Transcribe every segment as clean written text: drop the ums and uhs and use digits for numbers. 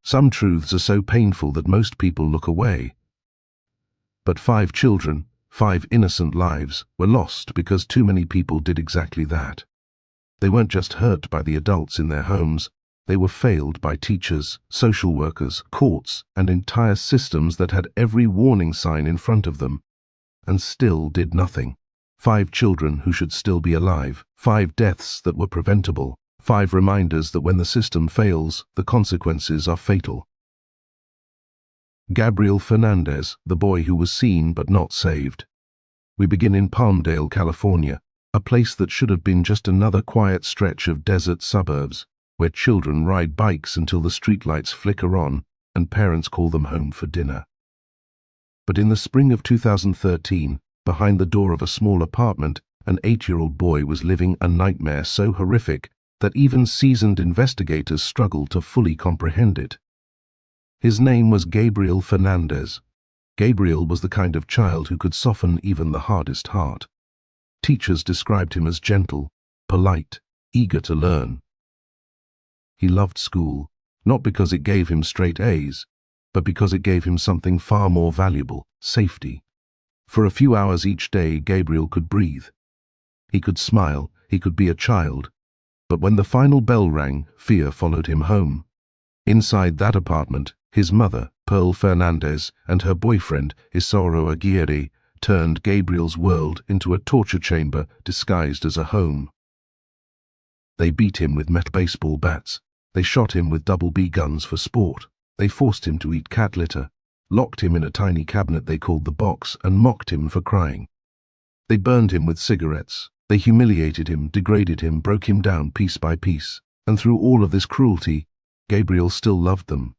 Some truths are so painful that most people look away. But 5 children, 5 innocent lives, were lost because too many people did exactly that. They weren't just hurt by the adults in their homes, they were failed by teachers, social workers, courts, and entire systems that had every warning sign in front of them, and still did nothing. 5 children who should still be alive, 5 deaths that were preventable, 5 reminders that when the system fails, the consequences are fatal. Gabriel Fernandez, the boy who was seen but not saved. We begin in Palmdale, California, a place that should have been just another quiet stretch of desert suburbs, where children ride bikes until the streetlights flicker on and parents call them home for dinner. But in the spring of 2013, behind the door of a small apartment, an 8-year-old boy was living a nightmare so horrific that even seasoned investigators struggled to fully comprehend it. His name was Gabriel Fernandez. Gabriel was the kind of child who could soften even the hardest heart. Teachers described him as gentle, polite, eager to learn. He loved school, not because it gave him straight A's, but because it gave him something far more valuable: safety. For a few hours each day, Gabriel could breathe. He could smile, he could be a child. But when the final bell rang, fear followed him home. Inside that apartment, his mother, Pearl Fernandez, and her boyfriend, Elisa Izquierdo, turned Gabriel's world into a torture chamber disguised as a home. They beat him with metal baseball bats. They shot him with double-B guns for sport. They forced him to eat cat litter, locked him in a tiny cabinet they called the box, and mocked him for crying. They burned him with cigarettes. They humiliated him, degraded him, broke him down piece by piece. And through all of this cruelty, Gabriel still loved them.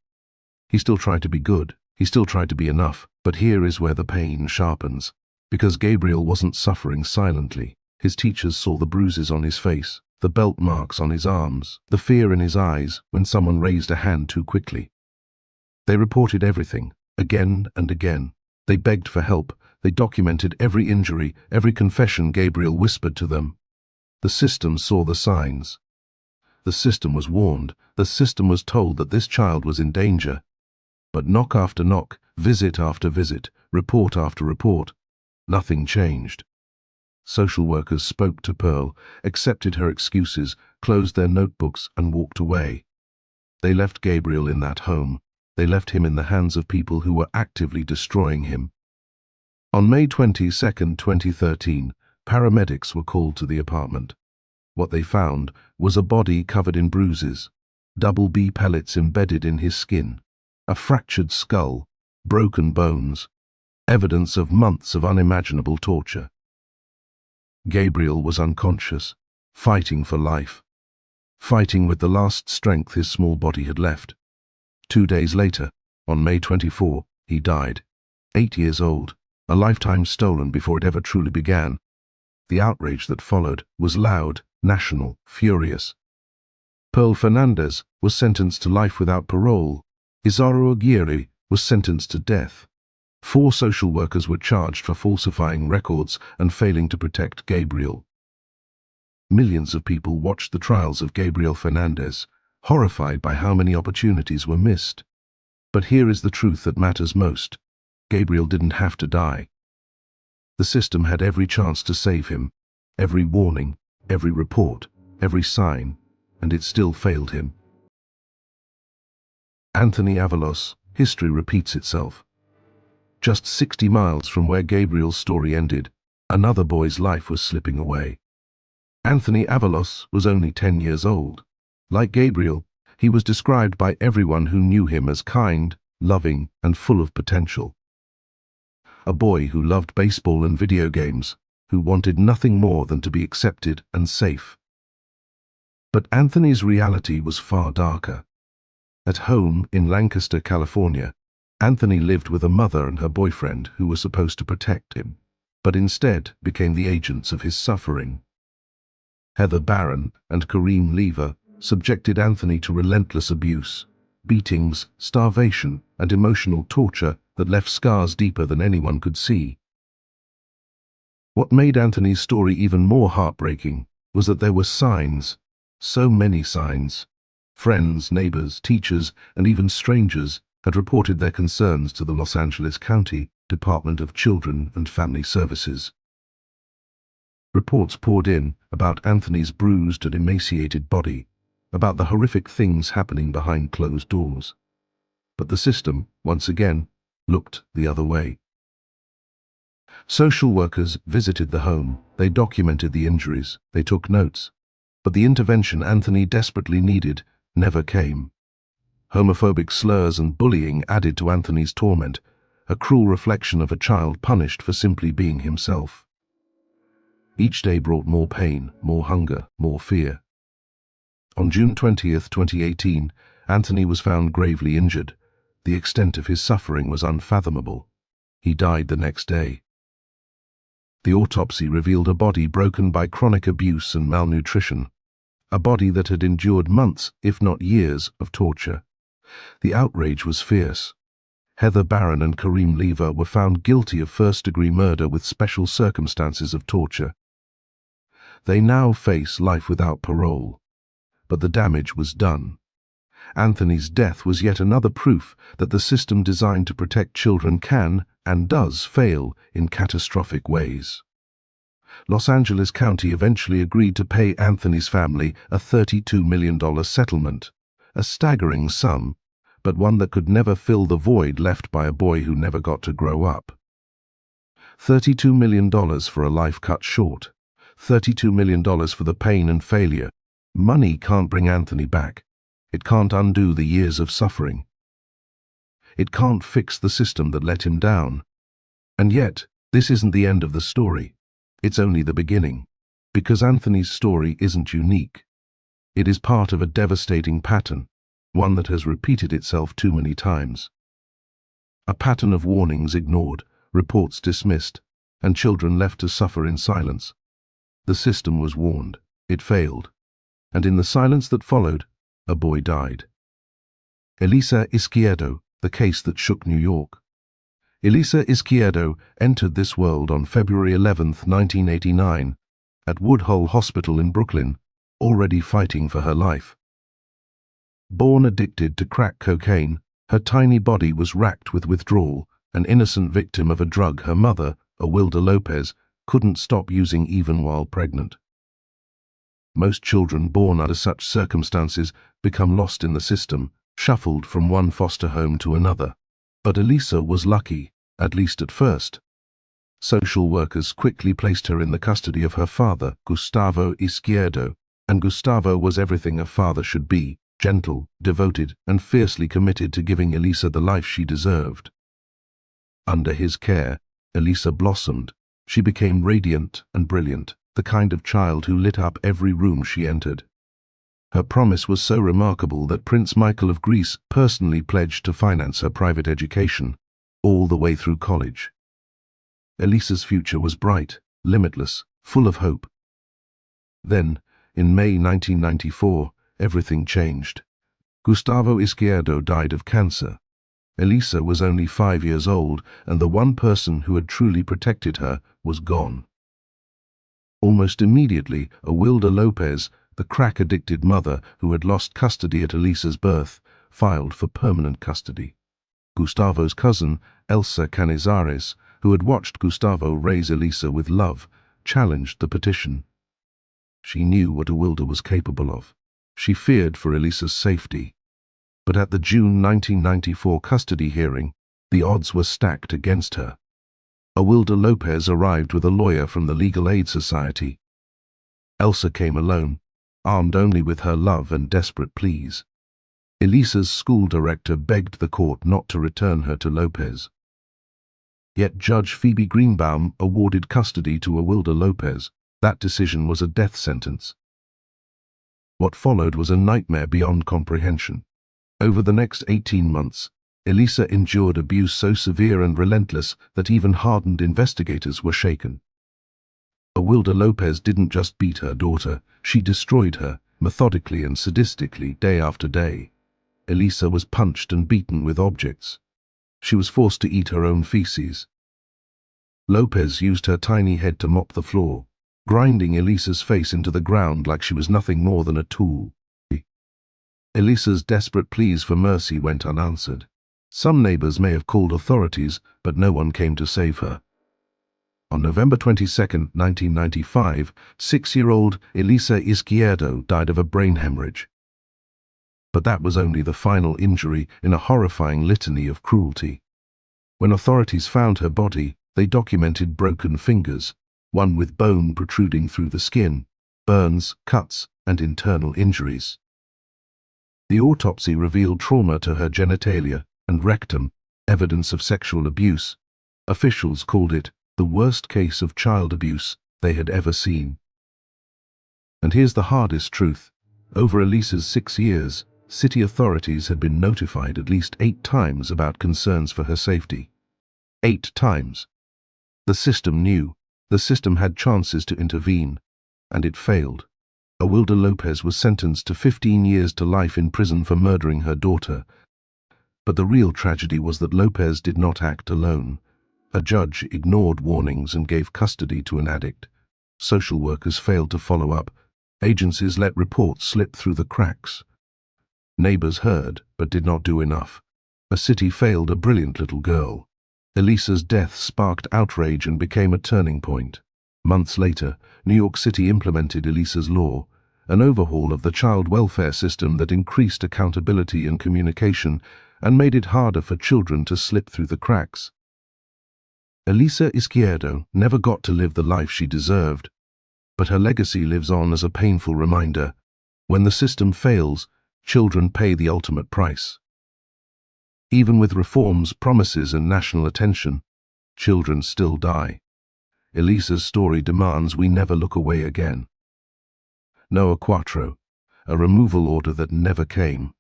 He still tried to be good. He still tried to be enough. But here is where the pain sharpens. Because Gabriel wasn't suffering silently. His teachers saw the bruises on his face, the belt marks on his arms, the fear in his eyes when someone raised a hand too quickly. They reported everything, again and again. They begged for help. They documented every injury, every confession Gabriel whispered to them. The system saw the signs. The system was warned. The system was told that this child was in danger. But knock after knock, visit after visit, report after report, nothing changed. Social workers spoke to Pearl, accepted her excuses, closed their notebooks, and walked away. They left Gabriel in that home. They left him in the hands of people who were actively destroying him. On May 22, 2013, paramedics were called to the apartment. What they found was a body covered in bruises, double-B pellets embedded in his skin, a fractured skull, broken bones, evidence of months of unimaginable torture. Gabriel was unconscious, fighting for life, fighting with the last strength his small body had left. 2 days later, on May 24, he died, 8 years old, a lifetime stolen before it ever truly began. The outrage that followed was loud, national, furious. Pearl Fernandez was sentenced to life without parole. Elisa Izquierdo was sentenced to death. 4 social workers were charged for falsifying records and failing to protect Gabriel. Millions of people watched the trials of Gabriel Fernandez, horrified by how many opportunities were missed. But here is the truth that matters most. Gabriel didn't have to die. The system had every chance to save him, every warning, every report, every sign, and it still failed him. Anthony Avalos, history repeats itself. Just 60 miles from where Gabriel's story ended, another boy's life was slipping away. Anthony Avalos was only 10 years old. Like Gabriel, he was described by everyone who knew him as kind, loving, and full of potential. A boy who loved baseball and video games, who wanted nothing more than to be accepted and safe. But Anthony's reality was far darker. At home in Lancaster, California, Anthony lived with a mother and her boyfriend who were supposed to protect him, but instead became the agents of his suffering. Heather Barron and Kareem Lever subjected Anthony to relentless abuse, beatings, starvation, and emotional torture that left scars deeper than anyone could see. What made Anthony's story even more heartbreaking was that there were signs, so many signs. Friends, neighbors, teachers, and even strangers had reported their concerns to the Los Angeles County Department of Children and Family Services. Reports poured in about Anthony's bruised and emaciated body, about the horrific things happening behind closed doors. But the system, once again, looked the other way. Social workers visited the home, they documented the injuries, they took notes. But the intervention Anthony desperately needed never came. Homophobic slurs and bullying added to Anthony's torment, a cruel reflection of a child punished for simply being himself. Each day brought more pain, more hunger, more fear. On June 20th, 2018, Anthony was found gravely injured. The extent of his suffering was unfathomable. He died the next day. The autopsy revealed a body broken by chronic abuse and malnutrition, a body that had endured months, if not years, of torture. The outrage was fierce. Heather Barron and Kareem Lever were found guilty of first-degree murder with special circumstances of torture. They now face life without parole. But the damage was done. Anthony's death was yet another proof that the system designed to protect children can, and does, fail in catastrophic ways. Los Angeles County eventually agreed to pay Anthony's family a $32 million settlement, a staggering sum, but one that could never fill the void left by a boy who never got to grow up. $32 million for a life cut short. $32 million for the pain and failure. Money can't bring Anthony back. It can't undo the years of suffering. It can't fix the system that let him down. And yet, this isn't the end of the story. It's only the beginning. Because Anthony's story isn't unique. It is part of a devastating pattern, one that has repeated itself too many times. A pattern of warnings ignored, reports dismissed, and children left to suffer in silence. The system was warned. It failed. And in the silence that followed, a boy died. Elisa Izquierdo, the case that shook New York. Elisa Izquierdo entered this world on February 11, 1989, at Woodhull Hospital in Brooklyn, already fighting for her life. Born addicted to crack cocaine, her tiny body was racked with withdrawal, an innocent victim of a drug her mother, Awilda Lopez, couldn't stop using even while pregnant. Most children born under such circumstances become lost in the system, shuffled from one foster home to another. But Elisa was lucky, at least at first. Social workers quickly placed her in the custody of her father, Gustavo Izquierdo, and Gustavo was everything a father should be, gentle, devoted, and fiercely committed to giving Elisa the life she deserved. Under his care, Elisa blossomed. She became radiant and brilliant, the kind of child who lit up every room she entered. Her promise was so remarkable that Prince Michael of Greece personally pledged to finance her private education, all the way through college. Elisa's future was bright, limitless, full of hope. Then, in May 1994, everything changed. Gustavo Izquierdo died of cancer. Elisa was only 5 years old, and the one person who had truly protected her was gone. Almost immediately, Awilda Lopez, the crack-addicted mother who had lost custody at Elisa's birth, filed for permanent custody. Gustavo's cousin, Elsa Canizares, who had watched Gustavo raise Elisa with love, challenged the petition. She knew what Awilda was capable of. She feared for Elisa's safety. But at the June 1994 custody hearing, the odds were stacked against her. Awilda Lopez arrived with a lawyer from the Legal Aid Society. Elsa came alone, armed only with her love and desperate pleas. Elisa's school director begged the court not to return her to Lopez. Yet Judge Phoebe Greenbaum awarded custody to Awilda Lopez. That decision was a death sentence. What followed was a nightmare beyond comprehension. Over the next 18 months, Elisa endured abuse so severe and relentless that even hardened investigators were shaken. Awilda Lopez didn't just beat her daughter, she destroyed her, methodically and sadistically, day after day. Elisa was punched and beaten with objects. She was forced to eat her own feces. Lopez used her tiny head to mop the floor, grinding Elisa's face into the ground like she was nothing more than a tool. Elisa's desperate pleas for mercy went unanswered. Some neighbors may have called authorities, but no one came to save her. On November 22, 1995, 6-year-old Elisa Izquierdo died of a brain hemorrhage. But that was only the final injury in a horrifying litany of cruelty. When authorities found her body, they documented broken fingers, one with bone protruding through the skin, burns, cuts, and internal injuries. The autopsy revealed trauma to her genitalia and rectum, evidence of sexual abuse. Officials called it the worst case of child abuse they had ever seen. And here's the hardest truth. Over Elisa's 6 years, city authorities had been notified at least 8 times about concerns for her safety. 8 times. The system knew. The system had chances to intervene, and it failed. Awilda Lopez was sentenced to 15 years to life in prison for murdering her daughter. But the real tragedy was that Lopez did not act alone. A judge ignored warnings and gave custody to an addict. Social workers failed to follow up. Agencies let reports slip through the cracks. Neighbors heard, but did not do enough. A city failed a brilliant little girl. Elisa's death sparked outrage and became a turning point. Months later, New York City implemented Elisa's law, an overhaul of the child welfare system that increased accountability and communication and made it harder for children to slip through the cracks. Elisa Izquierdo never got to live the life she deserved, but her legacy lives on as a painful reminder. When the system fails, children pay the ultimate price. Even with reforms, promises, and national attention, children still die. Elisa's story demands we never look away again. Noah Cuatro, a removal order that never came.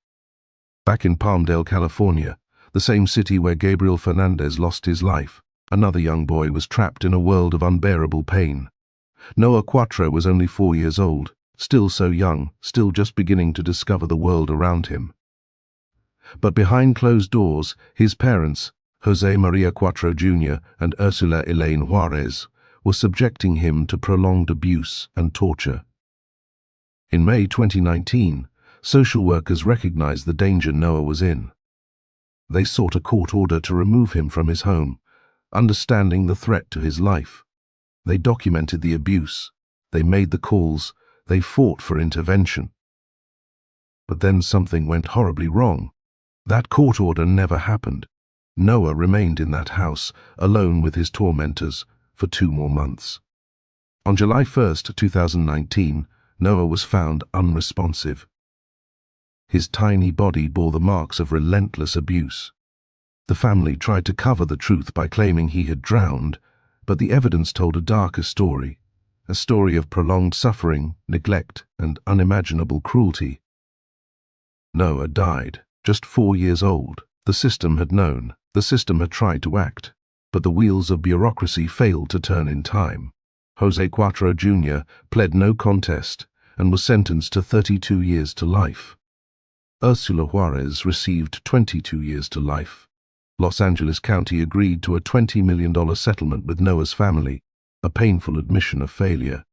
Back in Palmdale, California, the same city where Gabriel Fernandez lost his life, another young boy was trapped in a world of unbearable pain. Noah Cuatro was only 4 years old, still so young, still just beginning to discover the world around him. But behind closed doors, his parents, Jose Maria Cuatro Jr. and Ursula Elaine Juarez, were subjecting him to prolonged abuse and torture. In May 2019, social workers recognized the danger Noah was in. They sought a court order to remove him from his home, understanding the threat to his life. They documented the abuse, they made the calls, they fought for intervention. But then something went horribly wrong. That court order never happened. Noah remained in that house, alone with his tormentors, for 2 more months. On July 1, 2019, Noah was found unresponsive. His tiny body bore the marks of relentless abuse. The family tried to cover the truth by claiming he had drowned, but the evidence told a darker story, a story of prolonged suffering, neglect, and unimaginable cruelty. Noah died, just 4 years old. The system had known, the system had tried to act, but the wheels of bureaucracy failed to turn in time. Jose Cuatro Jr. pled no contest and was sentenced to 32 years to life. Ursula Juarez received 22 years to life. Los Angeles County agreed to a $20 million settlement with Noah's family, a painful admission of failure.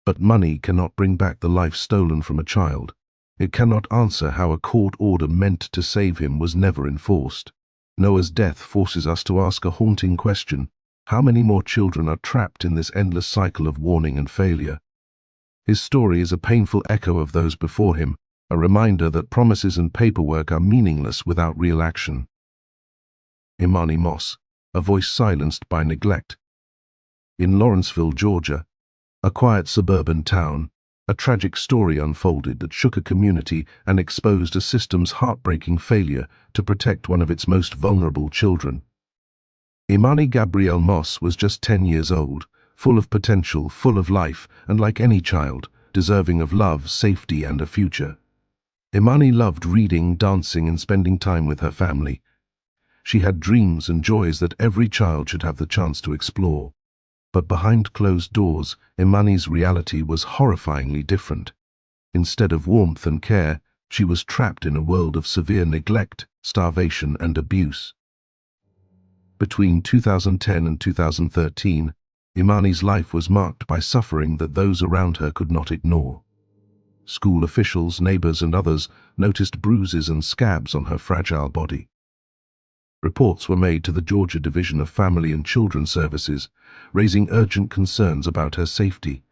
But money cannot bring back the life stolen from a child. It cannot answer how a court order meant to save him was never enforced. Noah's death forces us to ask a haunting question: how many more children are trapped in this endless cycle of warning and failure? His story is a painful echo of those before him, a reminder that promises and paperwork are meaningless without real action. Emani Moss, a voice silenced by neglect. In Lawrenceville, Georgia, a quiet suburban town, a tragic story unfolded that shook a community and exposed a system's heartbreaking failure to protect one of its most vulnerable children. Emani Gabriel Moss was just 10 years old, full of potential, full of life, and like any child, deserving of love, safety, and a future. Emani loved reading, dancing, and spending time with her family. She had dreams and joys that every child should have the chance to explore. But behind closed doors, Emani's reality was horrifyingly different. Instead of warmth and care, she was trapped in a world of severe neglect, starvation, and abuse. Between 2010 and 2013, Emani's life was marked by suffering that those around her could not ignore. School officials, neighbors, and others noticed bruises and scabs on her fragile body. Reports were made to the Georgia Division of Family and Children Services, raising urgent concerns about her safety.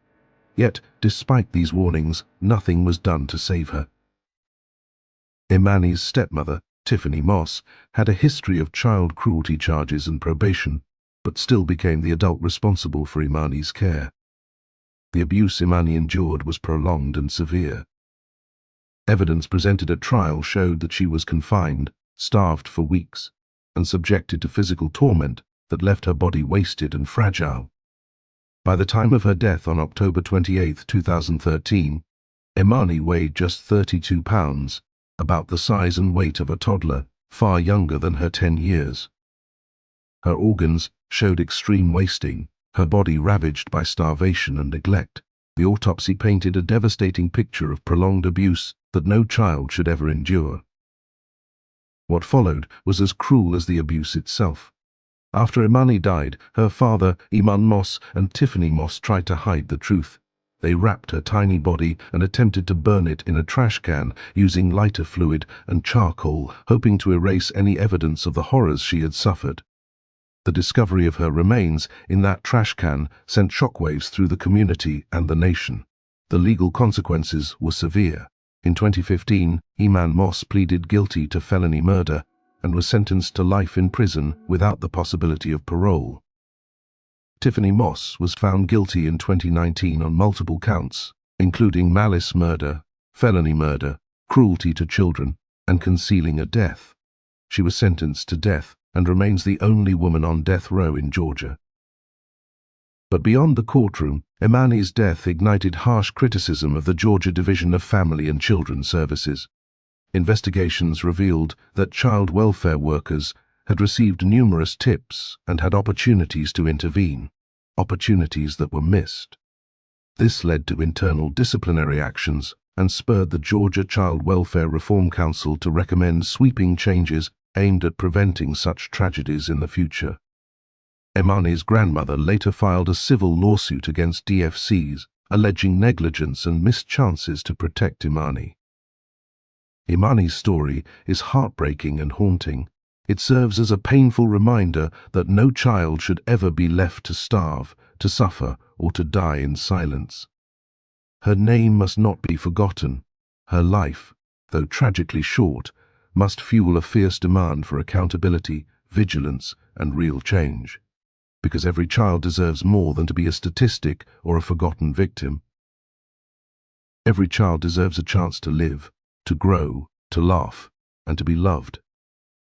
Yet, despite these warnings, nothing was done to save her. Emani's stepmother, Emani Moss, had a history of child cruelty charges and probation, but still became the adult responsible for Emani's care. The abuse Emani endured was prolonged and severe. Evidence presented at trial showed that she was confined, starved for weeks, and subjected to physical torment that left her body wasted and fragile. By the time of her death on October 28, 2013, Emani weighed just 32 pounds, about the size and weight of a toddler, far younger than her 10 years. Her organs showed extreme wasting, her body ravaged by starvation and neglect. The autopsy painted a devastating picture of prolonged abuse that no child should ever endure. What followed was as cruel as the abuse itself. After Emani died, her father, Emani Moss, and Emani Moss tried to hide the truth. They wrapped her tiny body and attempted to burn it in a trash can using lighter fluid and charcoal, hoping to erase any evidence of the horrors she had suffered. The discovery of her remains in that trash can sent shockwaves through the community and the nation. The legal consequences were severe. In 2015, Emani Moss pleaded guilty to felony murder and was sentenced to life in prison without the possibility of parole. Emani Moss was found guilty in 2019 on multiple counts, including malice murder, felony murder, cruelty to children, and concealing a death. She was sentenced to death and remains the only woman on death row in Georgia. But beyond the courtroom, Emani's death ignited harsh criticism of the Georgia Division of Family and Children Services. Investigations revealed that child welfare workers had received numerous tips and had opportunities to intervene, opportunities that were missed. This led to internal disciplinary actions and spurred the Georgia Child Welfare Reform Council to recommend sweeping changes aimed at preventing such tragedies in the future. Emani's grandmother later filed a civil lawsuit against DFCs, alleging negligence and missed chances to protect Emani. Emani's story is heartbreaking and haunting. It serves as a painful reminder that no child should ever be left to starve, to suffer, or to die in silence. Her name must not be forgotten. Her life, though tragically short, must fuel a fierce demand for accountability, vigilance, and real change. Because every child deserves more than to be a statistic or a forgotten victim. Every child deserves a chance to live, to grow, to laugh, and to be loved.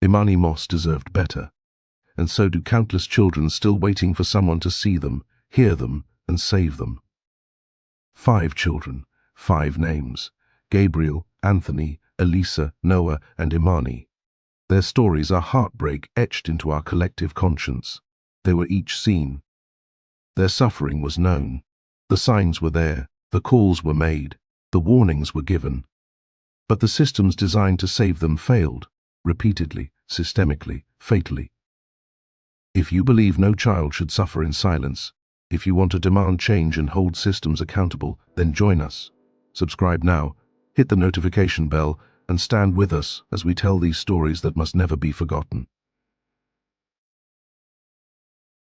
Emani Moss deserved better, and so do countless children still waiting for someone to see them, hear them, and save them. 5 children, 5 names: Gabriel, Anthony, Elisa, Noah, and Emani. Their stories are heartbreak etched into our collective conscience. They were each seen. Their suffering was known. The signs were there, the calls were made, the warnings were given. But the systems designed to save them failed, repeatedly, systemically, fatally. If you believe no child should suffer in silence, if you want to demand change and hold systems accountable, then join us. Subscribe now, hit the notification bell, and stand with us as we tell these stories that must never be forgotten.